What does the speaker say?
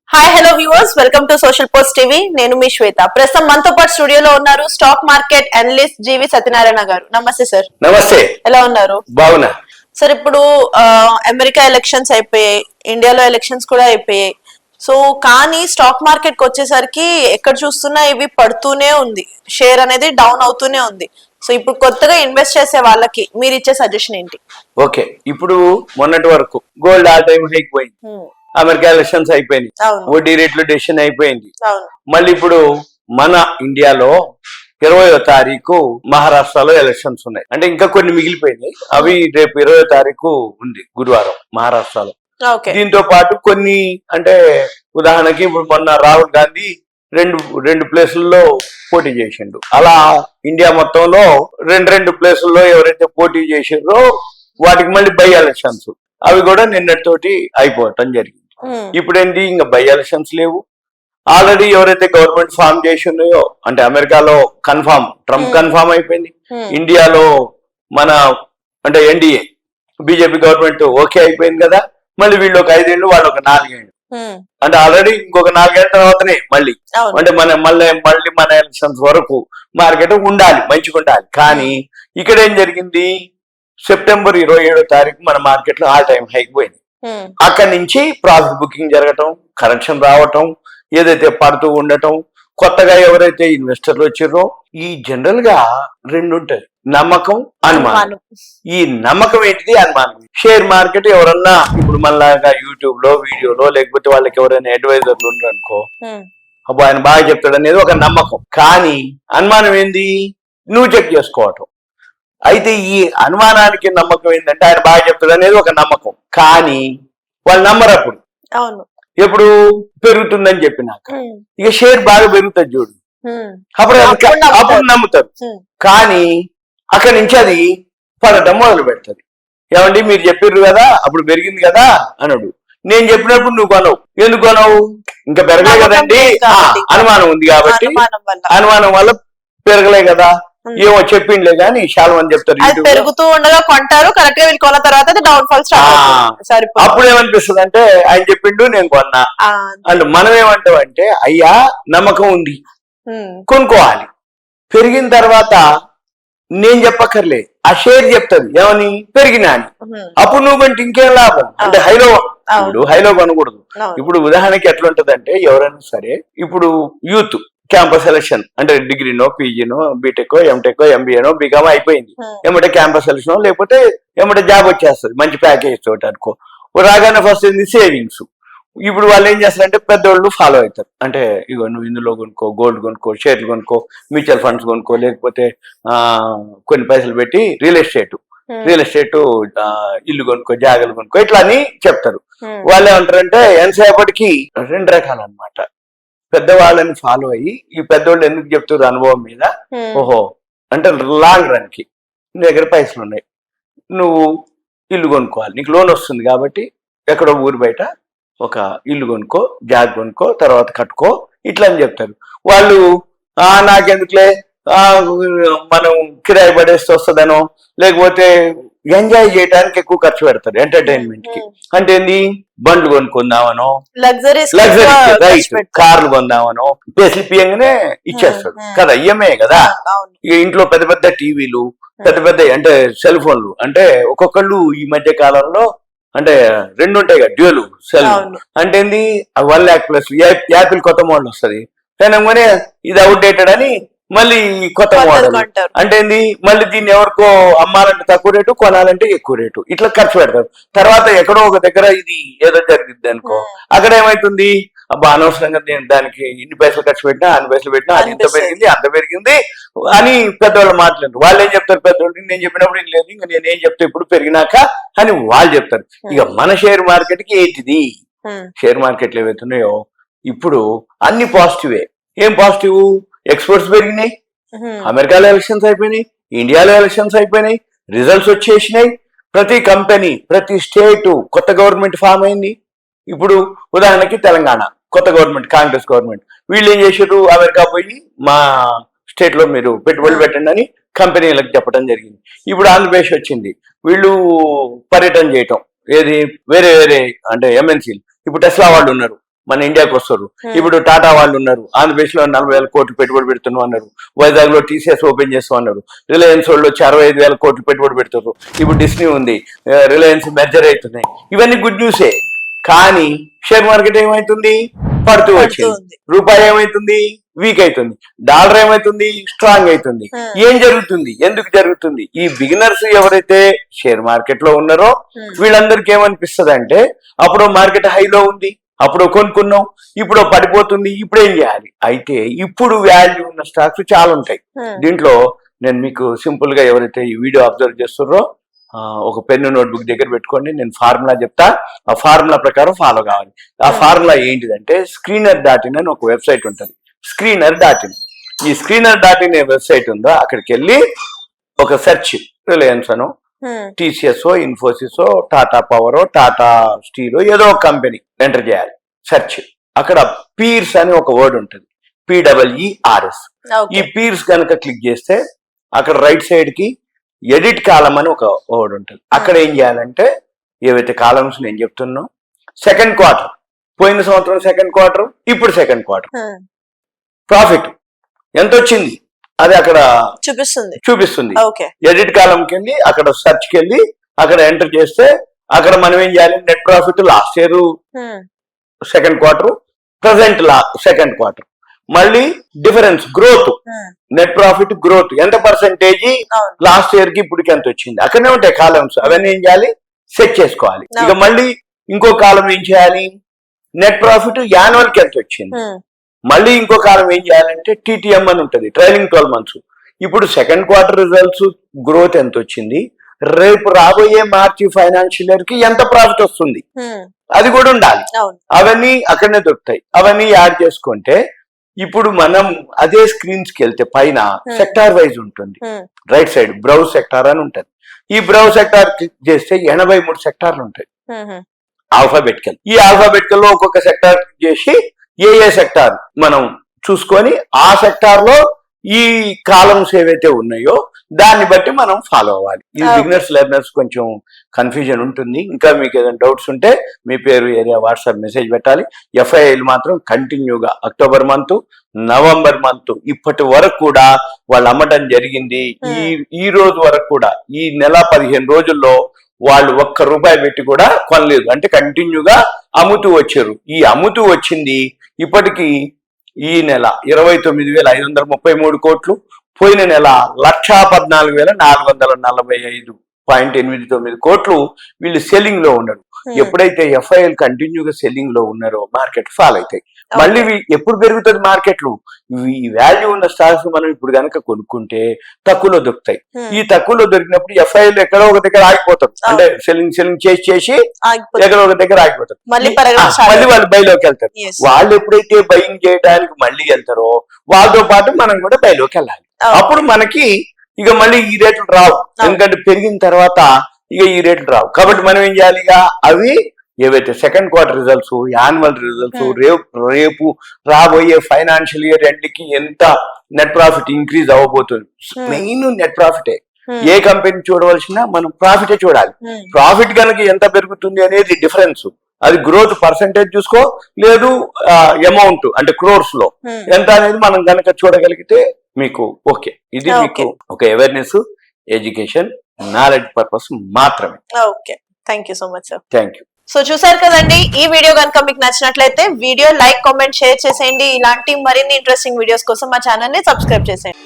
Hi hello viewers, welcome to social post TV. నేను మీ శ్వేత. ప్రస్తుతం మనతో పాటు స్టూడియోలో ఉన్నారు స్టాక్ మార్కెట్ అనలిస్ట్ జీవి సత్యనారాయణ గారు. నమస్తే సార్. నమస్తే. ఎలా ఉన్నారు? బాగున్నా సార్. ఇప్పుడు అమెరికా ఎలక్షన్స్ అయిపోయాయి, ఇండియాలో ఎలక్షన్స్ కూడా అయిపోయాయి. సో కానీ స్టాక్ మార్కెట్ కి వచ్చేసరికి ఎక్కడ చూస్తున్నా ఇవి పడుతూనే ఉంది, షేర్ అనేది డౌన్ అవుతూనే ఉంది. సో ఇప్పుడు కొత్తగా ఇన్వెస్ట్ చేసే వాళ్ళకి మీరు ఇచ్చే సజెషన్ ఏంటి? ఓకే, ఇప్పుడు మొన్నటి వరకు గోల్డ్ ఆల్ టైమ్ హైక్ పోయింది, అమెరికా ఎలక్షన్స్ అయిపోయింది, వడ్డీ రేట్లు డెసిషన్ అయిపోయింది. మళ్ళీ ఇప్పుడు మన ఇండియాలో 20వ తారీఖు మహారాష్ట్రలో ఎలక్షన్స్ ఉన్నాయి. అంటే ఇంకా కొన్ని మిగిలిపోయినాయి, అవి రేపు 20వ తారీఖు ఉంది, గురువారం మహారాష్ట్రలో. దీంతో పాటు కొన్ని అంటే ఉదాహరణకి ఇప్పుడు మొన్న రాహుల్ గాంధీ రెండు ప్లేసుల్లో పోటీ చేసిండు. అలా ఇండియా మొత్తంలో రెండు ప్లేసుల్లో ఎవరైతే పోటీ చేసిండ్రో వాటికి మళ్ళీ బై ఎలక్షన్స్ అవి కూడా నిన్నటితోటి అయిపోవటం జరిగింది. ఇప్పుడు ఏంటి, ఇంకా బై ఎలక్షన్స్ లేవు. ఆల్రెడీ ఎవరైతే గవర్నమెంట్ ఫామ్ చేసి ఉన్నాయో, అంటే అమెరికాలో కన్ఫామ్, ట్రంప్ కన్ఫామ్ అయిపోయింది. ఇండియాలో మన అంటే ఎన్డీఏ బీజేపీ గవర్నమెంట్ ఓకే అయిపోయింది కదా. మళ్ళీ వీళ్ళు ఒక 5 ఏళ్ళు, వాళ్ళు ఒక 4 ఏళ్ళు, అంటే ఆల్రెడీ ఇంకొక 4 ఏళ్ళ తర్వాతనే మళ్ళీ అంటే మళ్ళీ మన ఎలక్షన్స్ వరకు మార్కెట్ ఉండాలి, మంచిగా ఉండాలి. కానీ ఇక్కడ ఏం జరిగింది, సెప్టెంబర్ 27వ తారీఖు మన మార్కెట్ లో ఆల్ టైమ్ హైక్ పోయింది. అక్కడి నుంచి ప్రాఫిట్ బుకింగ్ జరగటం, కరెక్షన్ రావటం, ఏదైతే పడుతూ ఉండటం, కొత్తగా ఎవరైతే ఇన్వెస్టర్లు వచ్చారో, ఈ జనరల్ గా రెండు ఉంటాయి, నమ్మకం, అనుమానం. ఈ నమ్మకం ఏంటిది, అనుమానం. షేర్ మార్కెట్ ఎవరన్నా ఇప్పుడు మనలాగా యూట్యూబ్ లో వీడియోలో లేకపోతే వాళ్ళకి ఎవరైనా అడ్వైజర్లు ఉన్నారనుకో, అబ్బా ఆయన బాగా చెప్తాడు అనేది ఒక నమ్మకం. కానీ అనుమానం ఏంది, నువ్వు చెక్ చేసుకోవటం. అయితే ఈ అనుమానానికి నమ్మకం ఏంటంటే ఆయన బాగా చెప్తాడు అనేది ఒక నమ్మకం. కానీ వాళ్ళు నమ్మరు. అప్పుడు ఎప్పుడు పెరుగుతుందని చెప్పినాక ఇక షేర్ బాగా పెరుగుతుంది చూడు, అప్పుడు నమ్ముతారు. కానీ అక్కడి నుంచి అది పడటం మొదలు పెడతాది. ఏమండి మీరు చెప్పారు కదా అప్పుడు పెరిగింది కదా అనడు, నేను చెప్పినప్పుడు నువ్వు కొనవు, ఎందుకు కొనవు, ఇంకా పెరగలే కదండి, అనుమానం ఉంది కాబట్టి, అనుమానం వల్ల పెరగలే కదా, ఏమో చెప్పిండే గానీ చాలా మంది చెప్తారు, పెరుగుతూ ఉండగా కొంటారు, కరెక్ట్ గా వీళ్ళు కొన్న తర్వాత డౌన్ ఫాల్ అప్పుడు ఏమనిపిస్తుంది అంటే ఆయన చెప్పిండు నేను కొన్నా అంటే మనం ఏమంటామంటే అయ్యా నమ్మకం ఉంది కొనుక్కోవాలి. పెరిగిన తర్వాత నేను చెప్పక్కర్లే, ఆ షేర్ చెప్తాది ఏమని పెరిగినా అని. అప్పుడు నువ్వు కంటే ఇంకేం లాభం, అంటే హైలో కొనకూడదు. ఇప్పుడు ఉదాహరణకి ఎట్లుంటది అంటే ఎవరైనా సరే ఇప్పుడు యూత్ క్యాంపస్ సెలక్షన్ అంటే డిగ్రీనో పీజీనో బీటెక్ ఎంటెక్ ఎంబీఏనో బీకామ్ అయిపోయింది, ఏమంటే క్యాంపస్ సెలక్షన్ లేకపోతే ఏమంటే జాబ్ వచ్చేస్తుంది మంచి ప్యాకేజ్ తోటి అనుకో. రాగానే ఫస్ట్ ఏంది సేవింగ్స్. ఇప్పుడు వాళ్ళు ఏం చేస్తారంటే పెద్దోళ్ళు ఫాలో అవుతారు, అంటే ఇగో నువ్వు ఇందులో కొనుక్కో, గోల్డ్ కొనుక్కో, షేర్లు కొనుక్కో, మ్యూచువల్ ఫండ్స్ కొనుక్కో, లేకపోతే కొన్ని పైసలు పెట్టి రియల్ ఎస్టేట్ ఇల్లు కొనుక్కో, జాగాలు కొనుక్కో, ఇట్లా అని చెప్తారు. వాళ్ళు ఏమంటారంటే ఎంతసేపటికి 2 రకాలు అనమాట. పెద్దవాళ్ళని ఫాలో అయ్యి ఈ పెద్దోళ్ళు ఎందుకు చెప్తారు అనుభవం మీద, ఓహో అంటే లాంగ్ రన్ కి నీ దగ్గర పైసలు ఉన్నాయి, నువ్వు ఇల్లు కొనుక్కోవాలి, నీకు లోన్ వస్తుంది కాబట్టి ఎక్కడో ఊరు బయట ఒక ఇల్లు కొనుక్కో, జాగ్ కొనుక్కో, తర్వాత కట్టుకో, ఇట్లా అని చెప్తారు. వాళ్ళు నాకెందుకులే మనం కిరాయి పడేస్తే వస్తుందనో లేకపోతే ఎంజాయ్ చేయడానికి ఎక్కువ ఖర్చు పెడతారు ఎంటర్టైన్మెంట్ కి. అంటే ఏంది, బండ్లు కొనుక్కుందామనో, లగ్జరీ కార్లు కొందామనో, పియంగానే ఇచ్చేస్తాడు కదా, ఈఎంఐ కదా. ఇక ఇంట్లో పెద్ద పెద్ద టీవీలు, పెద్ద అంటే సెల్ ఫోన్లు, అంటే ఒక్కొక్కళ్ళు ఈ మధ్య కాలంలో అంటే 2 ఉంటాయి కదా డ్యూయల్ సెల్, అంటే ఏంది 1 lakh ప్లస్ యాపిల్ కొత్త మోడల్ వస్తుంది, కానీ ఇది అవుట్డేటెడ్ అని మళ్ళీ కొత్త మోడల్. అంటే ఏంది, మళ్ళీ దీన్ని ఎవరికో అమ్మాలంటే తక్కువ రేటు, కొనాలంటే ఎక్కువ రేటు, ఇట్లా ఖర్చు పెడతారు. తర్వాత ఎక్కడో ఒక దగ్గర ఇది ఏదో జరిగింది అనుకో, అక్కడ ఏమైతుంది, అబ్బా అనవసరంగా నేను దానికి ఇన్ని పైసలు ఖర్చు పెట్టినా, అన్ని పైసలు పెట్టినా, అది ఇంత పెరిగింది అంత పెరిగింది అని పెద్దవాళ్ళు మాట్లాడారు. వాళ్ళు ఏం చెప్తారు, పెద్దవాళ్ళు నేను చెప్పినప్పుడు ఇది లేదు, ఇంకా నేనేం చెప్తా ఇప్పుడు పెరిగినాక అని వాళ్ళు చెప్తారు. ఇక మన షేర్ మార్కెట్ కి ఏంటిది, షేర్ మార్కెట్లు ఏవైతున్నాయో ఇప్పుడు అన్ని పాజిటివే. ఏం పాజిటివ్, ఎక్స్పోర్ట్స్ పెరిగినాయి, అమెరికాలో ఎలక్షన్స్ అయిపోయినాయి, ఇండియాలో ఎలక్షన్స్ అయిపోయినాయి, రిజల్ట్స్ వచ్చేసినాయి, ప్రతి కంపెనీ ప్రతి స్టేటు కొత్త గవర్నమెంట్ ఫామ్ అయింది. ఇప్పుడు ఉదాహరణకి తెలంగాణ కొత్త గవర్నమెంట్, కాంగ్రెస్ గవర్నమెంట్, వీళ్ళు ఏం చేశారు, అమెరికా పోయి మా స్టేట్ లో మీరు పెట్టుబడులు పెట్టండి అని కంపెనీలకు చెప్పడం జరిగింది. ఇప్పుడు ఆంధ్రప్రదేశ్ వచ్చింది, వీళ్ళు పర్యటన చేయటం, ఏది వేరే అంటే ఎంఎన్సీలు, ఇప్పుడు టెస్లా వాళ్ళు ఉన్నారు, మన ఇండియాకి వస్తారు. ఇప్పుడు టాటా వాళ్ళు ఉన్నారు, ఆంధ్రప్రదేశ్ లో 40,000 కోట్లు పెట్టుబడి పెడుతున్నాం అన్నారు. వైజాగ్ లో టీసీఎస్ ఓపెన్ చేస్తాం అన్నారు. రిలయన్స్ వాళ్ళు వచ్చి 65,000 కోట్లు పెట్టుబడి పెడుతున్నారు. ఇప్పుడు డిస్నీ ఉంది, రిలయన్స్ మెర్జర్ అవుతున్నాయి. ఇవన్నీ గుడ్ న్యూసే. కానీ షేర్ మార్కెట్ ఏమైతుంది? పడుతూ వచ్చింది. రూపాయి ఏమైతుంది? వీక్ అవుతుంది. డాలర్ ఏమైతుంది? స్ట్రాంగ్ అవుతుంది. ఏం జరుగుతుంది? ఎందుకు జరుగుతుంది? ఈ బిగినర్స్ ఎవరైతే షేర్ మార్కెట్ లో ఉన్నారో వీళ్ళందరికీ ఏమనిపిస్తుంది అంటే, అప్పుడు మార్కెట్ హైలో ఉంది, అప్పుడు కొనుక్కున్నాం, ఇప్పుడు పడిపోతుంది, ఇప్పుడు ఏం చేయాలి? అయితే ఇప్పుడు వాల్యూ ఉన్న స్టాక్స్ చాలా ఉంటాయి. దీంట్లో నేను మీకు సింపుల్ గా ఎవరైతే ఈ వీడియో అబ్జర్వ్ చేస్తున్నారో ఒక పెన్ను నోట్బుక్ దగ్గర పెట్టుకోండి. నేను ఫార్ములా చెప్తా, ఆ ఫార్ములా ప్రకారం ఫాలో కావాలి. ఆ ఫార్ములా ఏంటిదంటే screener.in అని ఒక వెబ్సైట్ ఉంటుంది. screener.in. ఈ screener.in వెబ్సైట్ ఉందో అక్కడికి వెళ్ళి ఒక సెర్చ్, రిలయన్స్ అనో, TCS, Infosys, Tata power, Tata steel, ఏదో ఒక కంపెనీ ఎంటర్ చేయాలి. సెర్చ్, అక్కడ పీర్స్ అని ఒక వర్డ్ ఉంటుంది, PEERS. ఈ పీర్స్ కనుక క్లిక్ చేస్తే అక్కడ రైట్ సైడ్ కి ఎడిట్ కాలం అని ఒక వర్డ్ ఉంటుంది. అక్కడ ఏం చేయాలంటే ఏవైతే కాలమ్స్ నేను చెప్తున్నా, సెకండ్ క్వార్టర్, పోయిన సంవత్సరం సెకండ్ క్వార్టర్, ఇప్పుడు సెకండ్ క్వార్టర్ ప్రాఫిట్ ఎంత వచ్చింది అది అక్కడ చూపిస్తుంది. ఎడిట్ కాలంకి వెళ్ళి అక్కడ సెర్చ్కి వెళ్ళి అక్కడ ఎంటర్ చేస్తే అక్కడ మనం ఏం చేయాలి? Net profit last year second quarter, present second quarter, మళ్ళీ difference growth, net profit growth ఎంత పర్సెంటేజ్ లాస్ట్ ఇయర్ కి ఇప్పటికి ఎంత వచ్చింది. అక్కడనే ఉంటాయి కాలమ్స్, అవన్నీ ఏం చేయాలి? సెట్ చేసుకోవాలి. ఇక మళ్ళీ ఇంకో కాలం ఏం చేయాలి? నెట్ ప్రాఫిట్ యాన్యువల్ కి ఎంత వచ్చింది. మళ్ళీ ఇంకో కాలం ఏం చేయాలంటే TTM అని ఉంటుంది, ట్రైలింగ్ 12 months. ఇప్పుడు సెకండ్ క్వార్టర్ రిజల్ట్స్ గ్రోత్ ఎంత వచ్చింది, రేపు రాబోయే మార్చి ఫైనాన్షియల్ ఇయర్ కి ఎంత ప్రాఫిట్ వస్తుంది, అది కూడా ఉండాలి. అవన్నీ అక్కడనే దొరుకుతాయి. అవన్నీ యాడ్ చేసుకుంటే ఇప్పుడు మనం అదే స్క్రీన్స్ కి వెళ్తే పైన సెక్టార్ వైజ్ ఉంటుంది. రైట్ సైడ్ బ్రౌజ్ సెక్టార్ అని ఉంటుంది. ఈ బ్రౌజ్ సెక్టార్ క్లిక్ చేస్తే 83 సెక్టార్లు ఉంటాయి ఆల్ఫాబెటికల్. ఈ ఆల్ఫాబెటికల్ లో ఒక్కొక్క సెక్టార్ క్లిక్ చేసి ఏ సెక్టార్ మనం చూసుకొని ఆ సెక్టార్ లో ఈ కాలమ్స్ ఏవైతే ఉన్నాయో దాన్ని బట్టి మనం ఫాలో అవ్వాలి. ఈ బిగినర్స్ లెర్నర్స్ కొంచెం కన్ఫ్యూజన్ ఉంటుంది. ఇంకా మీకు ఏదైనా డౌట్స్ ఉంటే మీ పేరు, ఏరియా, వాట్సాప్ మెసేజ్ పెట్టాలి. FIIలు మాత్రం కంటిన్యూగా అక్టోబర్ మంత్, నవంబర్ మంత్ ఇప్పటి వరకు కూడా వాళ్ళు అమ్మటం జరిగింది. ఈ రోజు వరకు కూడా ఈ నెల 15 రోజుల్లో వాళ్ళు ₹1 పెట్టి కూడా కొనలేదు. అంటే కంటిన్యూగా అమ్ముతూ వచ్చారు. ఈ అమ్ముతూ వచ్చింది ఇప్పటికీ ఈ నెల 29,533 కోట్లు, పోయిన నెల 1,14,445.89 కోట్లు వీళ్ళు సెల్లింగ్ లో ఉన్నారు. ఎప్పుడైతే FIIలు కంటిన్యూగా సెల్లింగ్ లో ఉన్నారో మార్కెట్ ఫాల్ అవుతాయి. మళ్ళీ ఎప్పుడు పెరుగుతుంది మార్కెట్లు? ఈ వాల్యూ ఉన్న స్టాక్స్ మనం ఇప్పుడు కనుక కొనుక్కుంటే తక్కువలో దొరుకుతాయి. ఈ తక్కువలో దొరికినప్పుడు FIIలు ఎక్కడో ఒక దగ్గర ఆగిపోతారు. అంటే సెల్లింగ్ చేసి ఎక్కడో ఒక దగ్గర ఆగిపోతారు. మళ్ళీ వాళ్ళు బైలోకి వెళ్తారు. వాళ్ళు ఎప్పుడైతే బయింగ్ చేయడానికి మళ్ళీ వెళ్తారో వాళ్ళతో పాటు మనం కూడా బైలోకి వెళ్ళాలి. అప్పుడు మనకి ఇక మళ్ళీ ఈ రేట్లు రావు. ఎందుకంటే పెరిగిన తర్వాత ఇక ఈ రేట్లు రావు. కాబట్టి మనం ఏం చేయాలి? ఇక అవి ఏవైతే second quarter results, annual results, రేపు రాబోయే ఫైనాన్షియల్ ఇయర్ ఎండ్కి ఎంత నెట్ ప్రాఫిట్ ఇంక్రీజ్ అవ్వబోతుంది. మెయిన్ నెట్ ప్రాఫిటే. ఏ కంపెనీ చూడవలసిన మనం ప్రాఫిటే చూడాలి. ప్రాఫిట్ కనుక ఎంత పెరుగుతుంది అనేది డిఫరెన్స్. అది గ్రోత్ పర్సెంటేజ్ చూసుకో, లేదు అమౌంట్ అంటే క్రోర్స్ లో ఎంత అనేది మనం కనుక చూడగలిగితే మీకు ఓకే. ఇది మీకు ఒక అవేర్నెస్, ఎడ్యుకేషన్, నాలెడ్జ్ పర్పస్ మాత్రమే. Okay, thank you so much sir. Thank you. So చూసారు కదండి, ఈ వీడియో కనుక మీకు నచ్చినట్లయితే వీడియో లైక్, కామెంట్, షేర్ చేసేయండి. ఇలాంటి మరిన్ని ఇంట్రెస్టింగ్ వీడియోస్ కోసం మా ఛానల్ ని సబ్స్క్రైబ్ చేసేయండి.